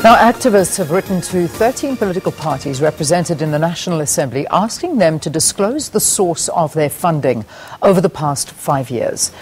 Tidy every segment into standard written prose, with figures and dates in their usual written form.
Now, activists have written to 13 political parties represented in the National Assembly asking them to disclose the source of their funding over the past 5 years.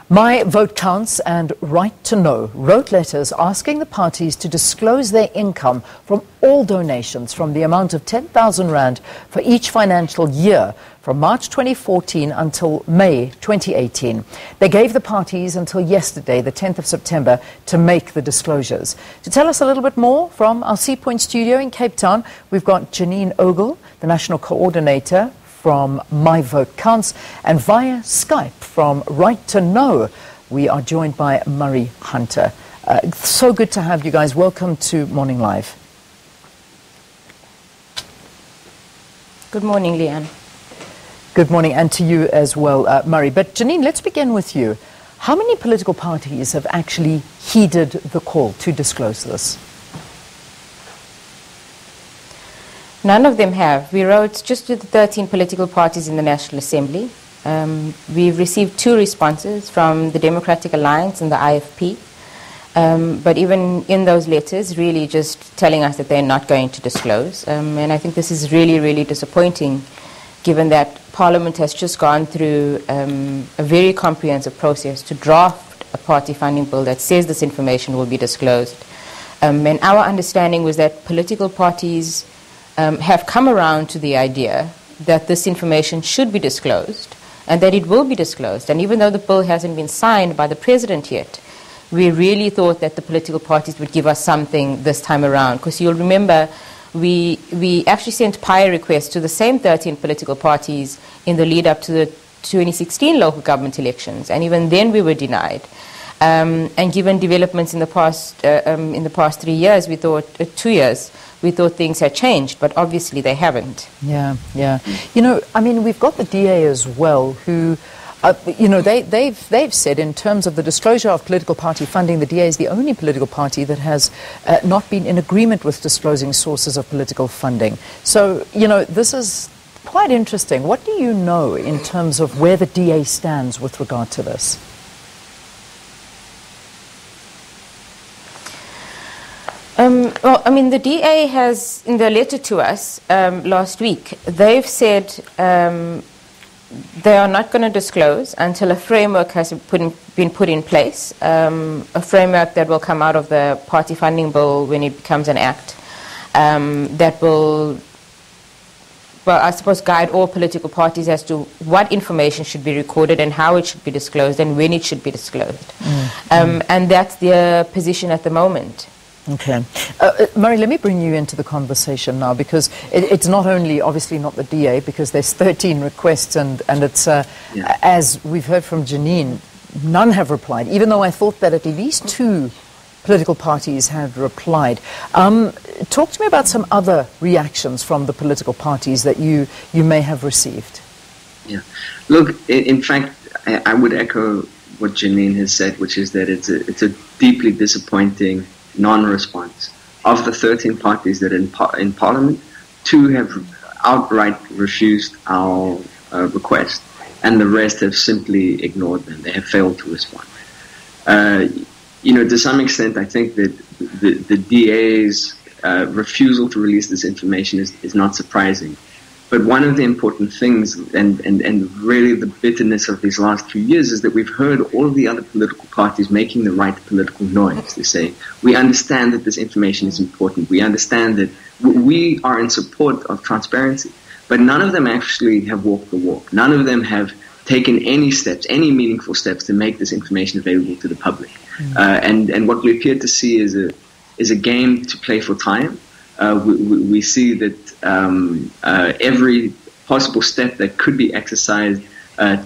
My Vote Counts and Right to Know wrote letters asking the parties to disclose their income from all donations from the amount of 10,000 Rand for each financial year from March 2014 until May 2018. They gave the parties until yesterday, the 10th of September, to make the disclosures. To tell us a little bit more from our Sea Point studio in Cape Town, we've got Janine Ogle, the National Coordinator from My Vote Counts, and via Skype from Right to Know, we are joined by Murray Hunter. So good to have you guys. Welcome to Morning Live. Good morning, Leanne. Good morning, and to you as well, Murray. But Janine, let's begin with you. How many political parties have actually heeded the call to disclose this? None of them have. We wrote just to the 13 political parties in the National Assembly. We've received 2 responses from the Democratic Alliance and the IFP. But even in those letters, really just telling us that they're not going to disclose. And I think this is really, really disappointing, given that Parliament has just gone through a very comprehensive process to draft a party funding bill that says this information will be disclosed. And our understanding was that political parties have come around to the idea that this information should be disclosed and that it will be disclosed. And even though the bill hasn't been signed by the President yet, we really thought that the political parties would give us something this time around. Because you'll remember, we actually sent PIA requests to the same 13 political parties in the lead up to the 2016 local government elections. And even then we were denied. And given developments in the past 3 years, we thought, 2 years, we thought things had changed, but obviously they haven't. Yeah, yeah. You know, I mean, we've got the DA as well, who, you know, they've said in terms of the disclosure of political party funding, the DA is the only political party that has not been in agreement with disclosing sources of political funding. So, you know, this is quite interesting. What do you know in terms of where the DA stands with regard to this? Well, I mean, the DA has, in their letter to us last week, they've said they are not going to disclose until a framework has been put in place, a framework that will come out of the party funding bill when it becomes an act, that will, well, I suppose, guide all political parties as to what information should be recorded and how it should be disclosed and when it should be disclosed. And that's their position at the moment. Okay. Murray, let me bring you into the conversation now, because it's not only, obviously not the DA, because there's 13 requests and it's, as we've heard from Janine, none have replied, even though I thought that at least 2 political parties had replied. Talk to me about some other reactions from the political parties that you may have received. Yeah. Look, in fact, I would echo what Janine has said, which is that it's a deeply disappointing non-response. Of the 13 parties that are in Parliament, 2 have outright refused our request, and the rest have simply ignored them. They have failed to respond. You know, to some extent, I think that the DA's refusal to release this information is not surprising. But one of the important things, and really the bitterness of these last few years, is that we've heard all of the other political parties making the right political noise. They say, we understand that this information is important. We understand that we are in support of transparency. But none of them actually have walked the walk. None of them have taken any steps, any meaningful steps to make this information available to the public. And what we appear to see is a game to play for time. We see that every possible step that could be exercised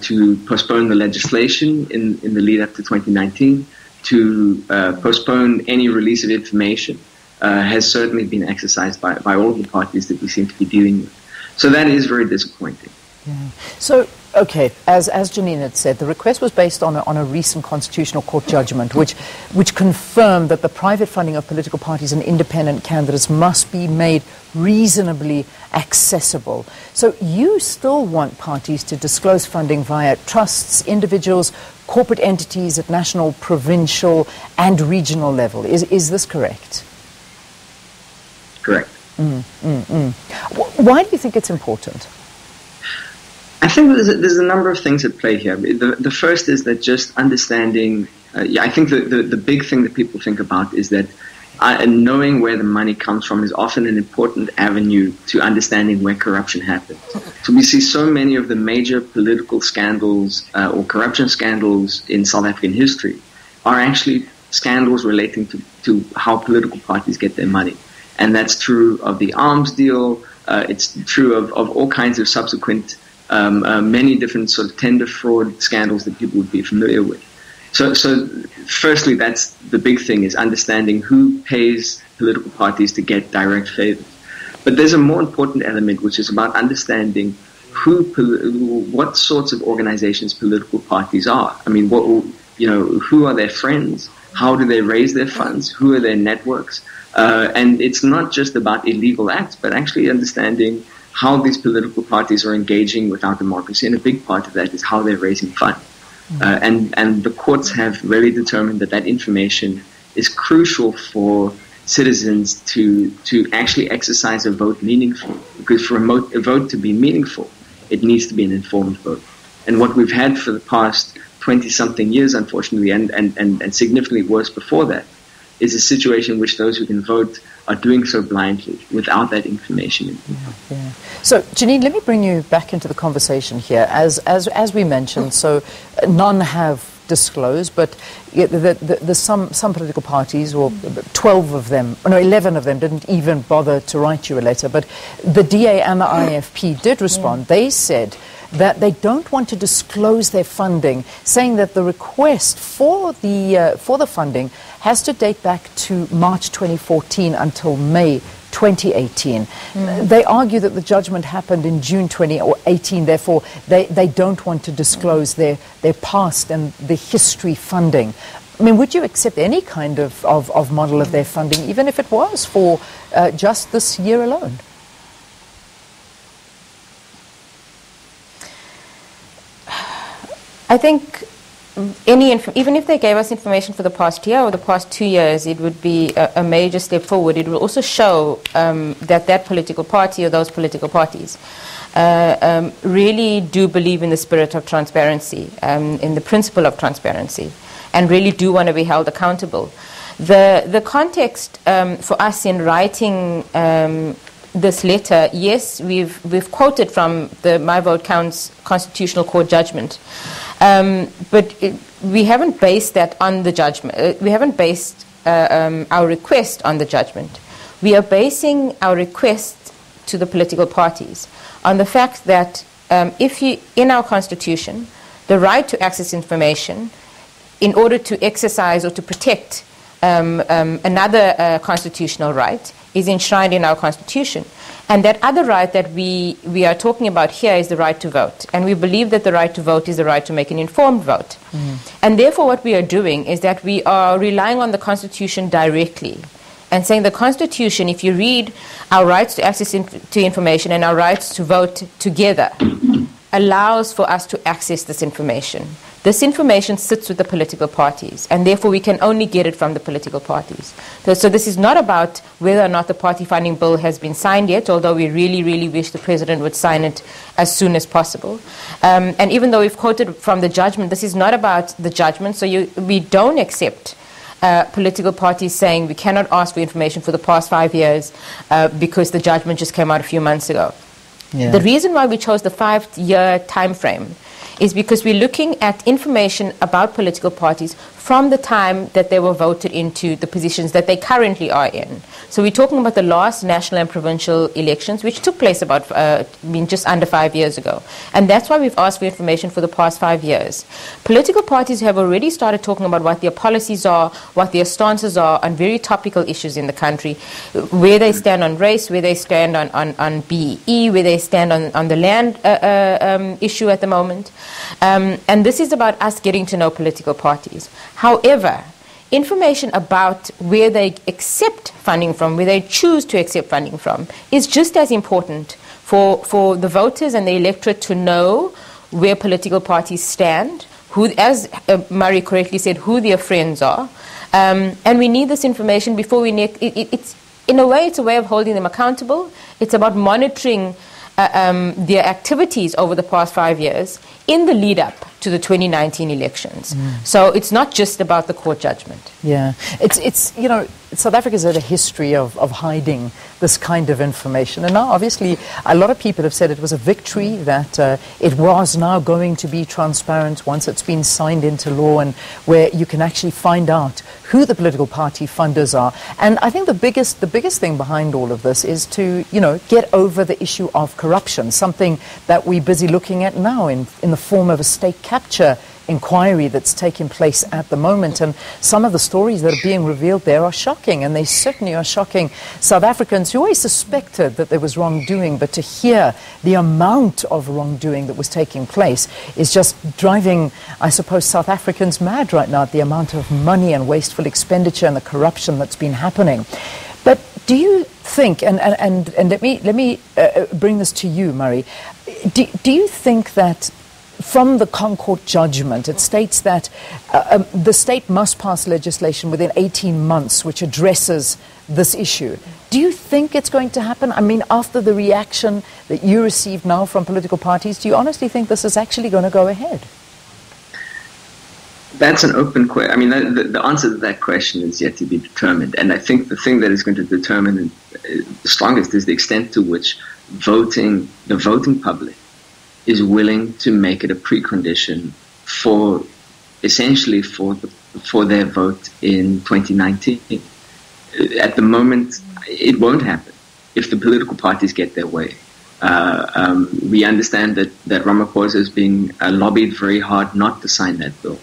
to postpone the legislation in the lead up to 2019, to postpone any release of information, has certainly been exercised by all of the parties that we seem to be dealing with. So that is very disappointing. Yeah. So, okay, as Janine had said, the request was based on a recent Constitutional Court judgment which confirmed that the private funding of political parties and independent candidates must be made reasonably accessible. So you still want parties to disclose funding via trusts, individuals, corporate entities at national, provincial and regional level. Is this correct? Correct. Why do you think it's important? I think there's a number of things at play here. The first is that just understanding, I think the big thing that people think about is that knowing where the money comes from is often an important avenue to understanding where corruption happens. So we see so many of the major political scandals or corruption scandals in South African history are actually scandals relating to how political parties get their money. And that's true of the arms deal. It's true of all kinds of subsequent many different sort of tender fraud scandals that people would be familiar with. So firstly, that's the big thing, is understanding who pays political parties to get direct favors. But there's a more important element, which is about understanding what sorts of organizations political parties are. I mean, who are their friends? How do they raise their funds? Who are their networks? And it's not just about illegal acts, but actually understanding how these political parties are engaging with our democracy. And a big part of that is how they're raising funds. And the courts have really determined that information is crucial for citizens to actually exercise a vote meaningfully. Because for a vote to be meaningful, it needs to be an informed vote. And what we've had for the past 20-something years, unfortunately, and significantly worse before that, is a situation in which those who can vote are doing so blindly without that information. Yeah. So, Janine, let me bring you back into the conversation here. As we mentioned, so none have disclosed, but some political parties, or 11 of them didn't even bother to write you a letter. But the DA and the IFP did respond. They said that they don't want to disclose their funding, saying that the request for the funding has to date back to March 2014 until May 2018. They argue that the judgment happened in June 2018, therefore they don't want to disclose their past and the history funding. I mean, would you accept any kind of model of their funding, even if it was for just this year alone? I think even if they gave us information for the past year or the past 2 years, it would be a major step forward. It will also show that political party or those political parties really do believe in the spirit of transparency, in the principle of transparency, and really do want to be held accountable. The context for us in writing this letter, yes, we've quoted from the My Vote Counts Constitutional Court judgment. But we haven't based that on the judgment. We haven't based our request on the judgment. We are basing our request to the political parties on the fact that in our Constitution, the right to access information in order to exercise or to protect another constitutional right is enshrined in our Constitution. And that other right that we are talking about here is the right to vote. And we believe that the right to vote is the right to make an informed vote. And therefore what we are doing is that we are relying on the Constitution directly and saying the Constitution, if you read our rights to access to information and our rights to vote together, allows for us to access this information. This information sits with the political parties, and therefore we can only get it from the political parties. So this is not about whether or not the party funding bill has been signed yet, although we really, really wish the President would sign it as soon as possible. And even though we've quoted from the judgment, this is not about the judgment, so we don't accept political parties saying we cannot ask for information for the past 5 years because the judgment just came out a few months ago. Yeah. The reason why we chose the 5-year time frame is because we're looking at information about political parties from the time that they were voted into the positions that they currently are in. So we're talking about the last national and provincial elections, which took place about just under 5 years ago. And that's why we've asked for information for the past 5 years. Political parties have already started talking about what their policies are, what their stances are on very topical issues in the country, where they stand on race, where they stand on BEE, where they stand on the land issue at the moment. And this is about us getting to know political parties. However, information about where they accept funding from, where they choose to accept funding from, is just as important for the voters and the electorate to know where political parties stand, who, as Murray correctly said, who their friends are. And we need this information before we it's in a way, it's a way of holding them accountable. It's about monitoring their activities over the past 5 years in the lead up to the 2019 elections. So it's not just about the court judgment. Yeah, it's you know, South Africa's had a history of hiding this kind of information, and now obviously a lot of people have said it was a victory, that it was now going to be transparent once it's been signed into law, and where you can actually find out who the political party funders are. And I think the biggest thing behind all of this is to, you know, get over the issue of corruption, something that we're busy looking at now in the form of a state capture inquiry that's taking place at the moment. And some of the stories that are being revealed there are shocking, and they certainly are shocking South Africans who always suspected that there was wrongdoing, but to hear the amount of wrongdoing that was taking place is just driving, I suppose, South Africans mad right now at the amount of money and wasteful expenditure and the corruption that's been happening. But do you think, and let me bring this to you, Murray, do you think that from the Concord judgment, it states that the state must pass legislation within 18 months which addresses this issue? Do you think it's going to happen? I mean, after the reaction that you received now from political parties, do you honestly think this is actually going to go ahead? That's an open question. I mean, the answer to that question is yet to be determined. And I think the thing that is going to determine the strongest is the extent to which the voting public is willing to make it a precondition for, essentially, for their vote in 2019. At the moment, it won't happen if the political parties get their way. We understand that Ramaphosa is being lobbied very hard not to sign that bill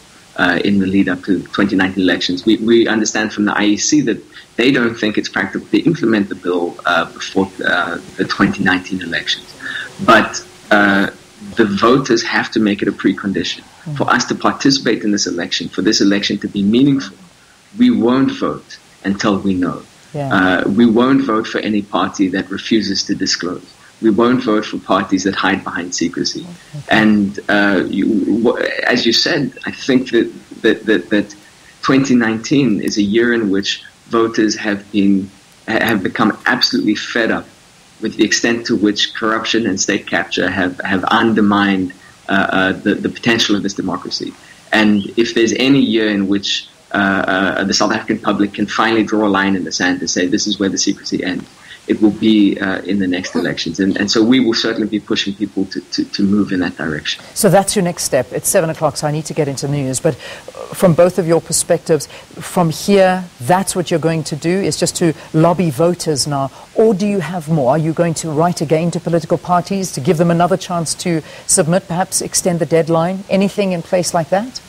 in the lead up to 2019 elections. We understand from the IEC that they don't think it's practical to implement the bill before the 2019 elections. But the voters have to make it a precondition for us to participate in this election, for this election to be meaningful. We won't vote until we know. Yeah. We won't vote for any party that refuses to disclose. We won't vote for parties that hide behind secrecy. Okay. And as you said, I think that 2019 is a year in which voters have become absolutely fed up with the extent to which corruption and state capture have undermined the potential of this democracy. And if there's any year in which the South African public can finally draw a line in the sand to say this is where the secrecy ends, it will be in the next elections. And so we will certainly be pushing people to move in that direction. So that's your next step. It's 7 o'clock, so I need to get into the news. But from both of your perspectives, from here, that's what you're going to do, is just to lobby voters now? Or do you have more? Are you going to write again to political parties to give them another chance to submit, perhaps extend the deadline? Anything in place like that?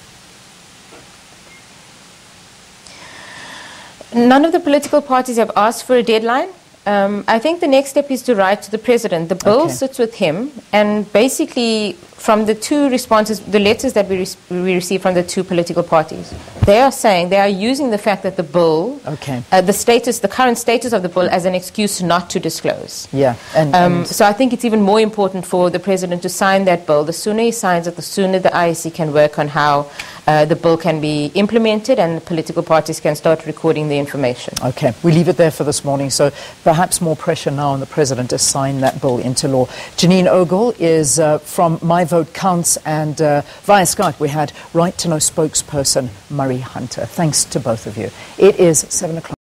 None of the political parties have asked for a deadline. I think the next step is to write to the president. The bill sits with him, and basically from the two responses, the letters that we received from the two political parties, they are saying, they are using the fact that the bill, the current status of the bill as an excuse not to disclose. Yeah. So I think it's even more important for the president to sign that bill. The sooner he signs it, the sooner the IEC can work on how the bill can be implemented and the political parties can start recording the information. Okay, we leave it there for this morning. So perhaps more pressure now on the president to sign that bill into law. Janine Ogle is from My Vote Counts, and via Skype we had Right to Know spokesperson Murray Hunter. Thanks to both of you. It is 7 o'clock.